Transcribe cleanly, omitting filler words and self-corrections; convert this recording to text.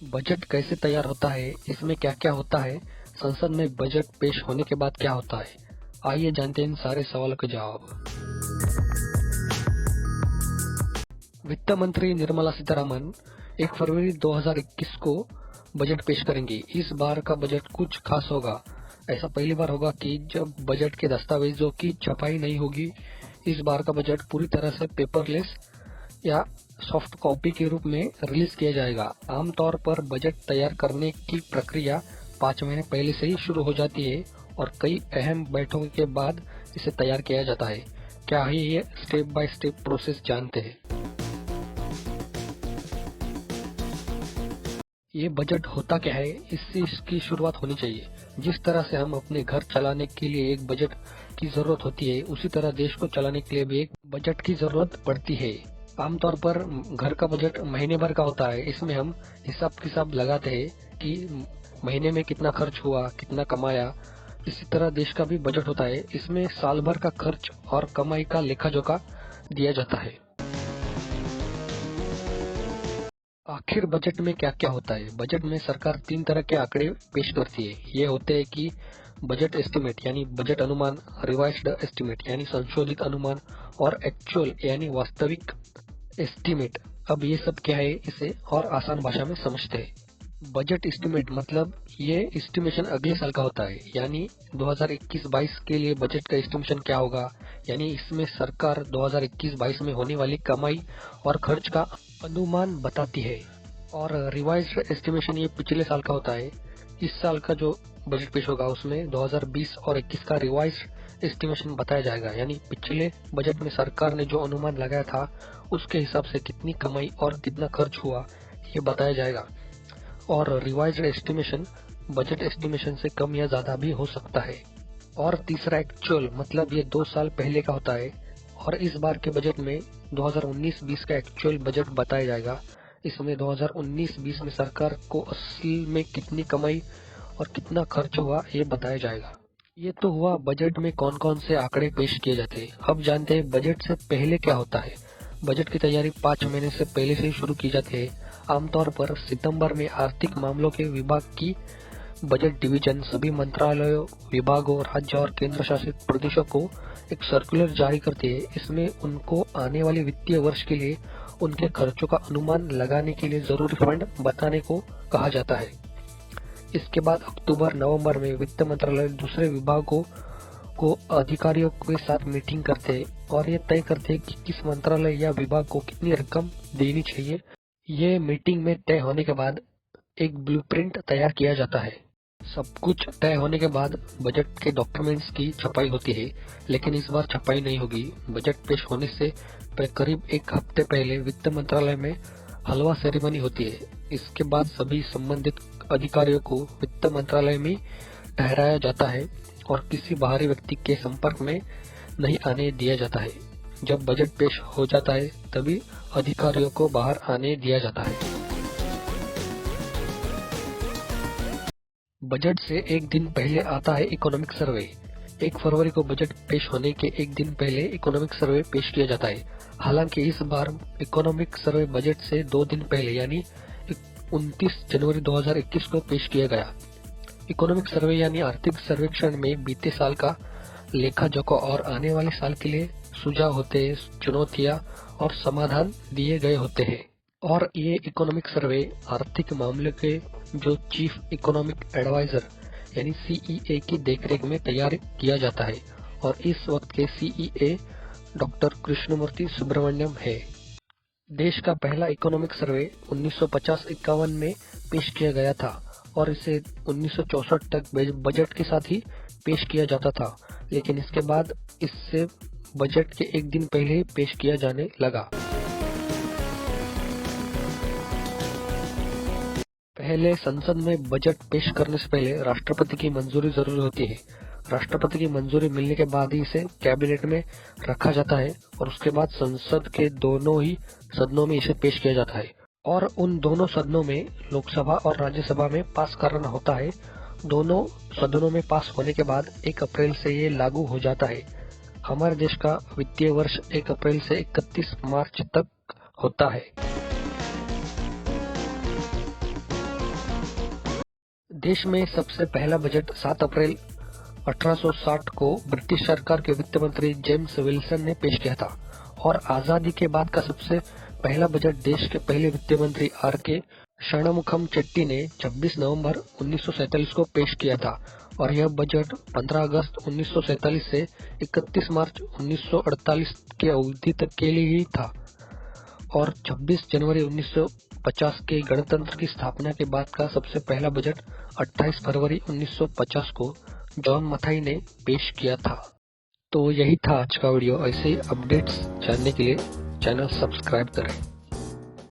Budget कैसे तैयार होता है, इसमें क्या क्या होता है, संसद में बजट पेश होने के बाद क्या होता है। आइए जानते हैं इन सारे सवालों के जवाब। वित्त मंत्री निर्मला सीतारमण 1 फरवरी 2021 को बजट पेश करेंगी। इस बार का बजट कुछ खास होगा। ऐसा पहली बार होगा कि जब बजट के दस्तावेजों की छपाई नहीं होगी। इस बार का बजट पूरी तरह से पेपरलेस या सॉफ्ट कॉपी के रूप में रिलीज किया जाएगा। आमतौर पर बजट तैयार करने की प्रक्रिया 5 महीने पहले से ही शुरू हो जाती है और कई अहम बैठकों के बाद इसे तैयार किया जाता है। क्या है ये स्टेप बाय स्टेप प्रोसेस जानते हैं। ये बजट होता क्या है, इससे इसकी शुरुआत होनी चाहिए। जिस तरह से हम अपने घर चलाने के लिए एक बजट की जरूरत होती है, उसी तरह देश को चलाने के लिए भी एक बजट की जरूरत पड़ती है। आमतौर पर घर का बजट महीने भर का होता है। इसमें हम हिसाब किताब लगाते हैं कि महीने में कितना खर्च हुआ, कितना कमाया। इसी तरह देश का भी बजट होता है। इसमें साल भर का खर्च और कमाई का लेखा जोखा दिया जाता है। आखिर बजट में क्या क्या होता है। बजट में सरकार 3 तरह के आंकड़े पेश करती है। ये होते हैं कि बजट एस्टिमेट यानी बजट अनुमान, रिवाइज्ड एस्टिमेट यानी संशोधित अनुमान और एक्चुअल यानी वास्तविक एस्टिमेट। अब ये सब क्या है, इसे और आसान भाषा में समझते हैं। बजट एस्टिमेट मतलब ये एस्टिमेशन अगले साल का होता है, यानी 2021-22 के लिए बजट का एस्टिमेशन क्या होगा। यानी इसमें सरकार 2021-22 में होने वाली कमाई और खर्च का अनुमान बताती है। और रिवाइज्ड एस्टिमेशन ये पिछले साल का होता है। इस साल का जो बजट पेश होगा उसमें 2020 और 21 का रिवाइज्ड एस्टिमेशन बताया जाएगा। यानी पिछले बजट में सरकार ने जो अनुमान लगाया था उसके हिसाब से कितनी कमाई और कितना खर्च हुआ ये बताया जाएगा। और रिवाइज्ड एस्टिमेशन बजट एस्टिमेशन से कम या ज्यादा भी हो सकता है। और तीसरा एक्चुअल मतलब ये 2 साल पहले का होता है। और इस बार के बजट में 2019-20 का एक्चुअल बजट बताया जाएगा। इसमें 2019-20 में सरकार को असल में कितनी कमाई और कितना खर्च हुआ ये बताया जाएगा। ये तो हुआ बजट में कौन कौन से आंकड़े पेश किए जाते हैं। अब जानते हैं बजट से पहले क्या होता है। बजट की तैयारी 5 महीने से पहले से ही शुरू की जाती है। आमतौर पर सितंबर में आर्थिक मामलों के विभाग की बजट डिवीजन सभी मंत्रालयों, विभागों, राज्य और केंद्र शासित प्रदेशों को एक सर्कुलर जारी करती है। इसमें उनको आने वाले वित्तीय वर्ष के लिए उनके खर्चों का अनुमान लगाने के लिए जरूरी फंड बताने को कहा जाता है। इसके बाद अक्टूबर-नवंबर में वित्त मंत्रालय दूसरे विभागों को अधिकारियों के साथ मीटिंग करते हैं और ये तय करते हैं कि किस मंत्रालय या विभाग को कितनी रकम देनी चाहिए। ये मीटिंग में तय होने के बाद एक ब्लूप्रिंट तैयार किया जाता है। सब कुछ तय होने के बाद बजट के डॉक्यूमेंट्स की छपाई होती है, लेकिन इस बार छपाई नहीं होगी। बजट पेश होने से करीब 1 हफ्ते पहले वित्त मंत्रालय में हलवा सेरेमनी होती है। इसके बाद सभी संबंधित अधिकारियों को वित्त मंत्रालय में ठहराया जाता है और किसी बाहरी व्यक्ति के संपर्क में नहीं आने दिया जाता है। जब बजट पेश हो जाता है तभी अधिकारियों को बाहर आने दिया जाता है। बजट से एक दिन पहले आता है इकोनॉमिक सर्वे। 1 फरवरी को बजट पेश होने के एक दिन पहले इकोनॉमिक सर्वे पेश किया जाता है। हालांकि इस बार इकोनॉमिक सर्वे बजट से 2 दिन पहले यानी 29 जनवरी 2021 को पेश किया गया। इकोनॉमिक सर्वे यानी आर्थिक सर्वेक्षण में बीते साल का लेखा जोखा और आने वाले साल के लिए सुझाव होते हैं, चुनौतियां और समाधान दिए गए होते हैं। और ये इकोनॉमिक सर्वे आर्थिक मामले के जो चीफ इकोनॉमिक एडवाइजर यानी सीईए की देखरेख में तैयार किया जाता है। और इस वक्त के सीईए डॉक्टर कृष्णमूर्ति सुब्रमण्यम है। देश का पहला इकोनॉमिक सर्वे 1950-51 में पेश किया गया था और इसे 1964 तक बजट के साथ ही पेश किया जाता था, लेकिन इसके बाद इससे बजट के एक दिन पहले ही पेश किया जाने लगा। पहले संसद में बजट पेश करने से पहले राष्ट्रपति की मंजूरी जरूरी होती है। राष्ट्रपति की मंजूरी मिलने के बाद ही इसे कैबिनेट में रखा जाता है और उसके बाद संसद के दोनों ही सदनों में इसे पेश किया जाता है। और उन दोनों सदनों में लोकसभा और राज्यसभा में पास करना होता है। दोनों सदनों में पास होने के बाद 1 अप्रैल से ये लागू हो जाता है। हमारे देश का वित्तीय वर्ष 1 अप्रैल से 31 मार्च तक होता है। देश में सबसे पहला बजट 7 अप्रैल 1860 को ब्रिटिश सरकार के वित्त मंत्री जेम्स विल्सन ने पेश किया था और आजादी के बाद का सबसे पहला बजट देश के पहले वित्त मंत्री R.K. षणमुखम चेट्टी ने 26 नवंबर 1947 को पेश किया था और यह बजट 15 अगस्त 1947 से 31 मार्च 1948 की अवधि तक के लिए ही था और 26 जनवरी 1950 के गणतंत्र की स्थापना के बाद का सबसे पहला बजट 28 फरवरी 1950 को जॉन मथाई ने पेश किया था। तो यही था आज का वीडियो। ऐसे अपडेट्स जानने के लिए चैनल सब्सक्राइब करें।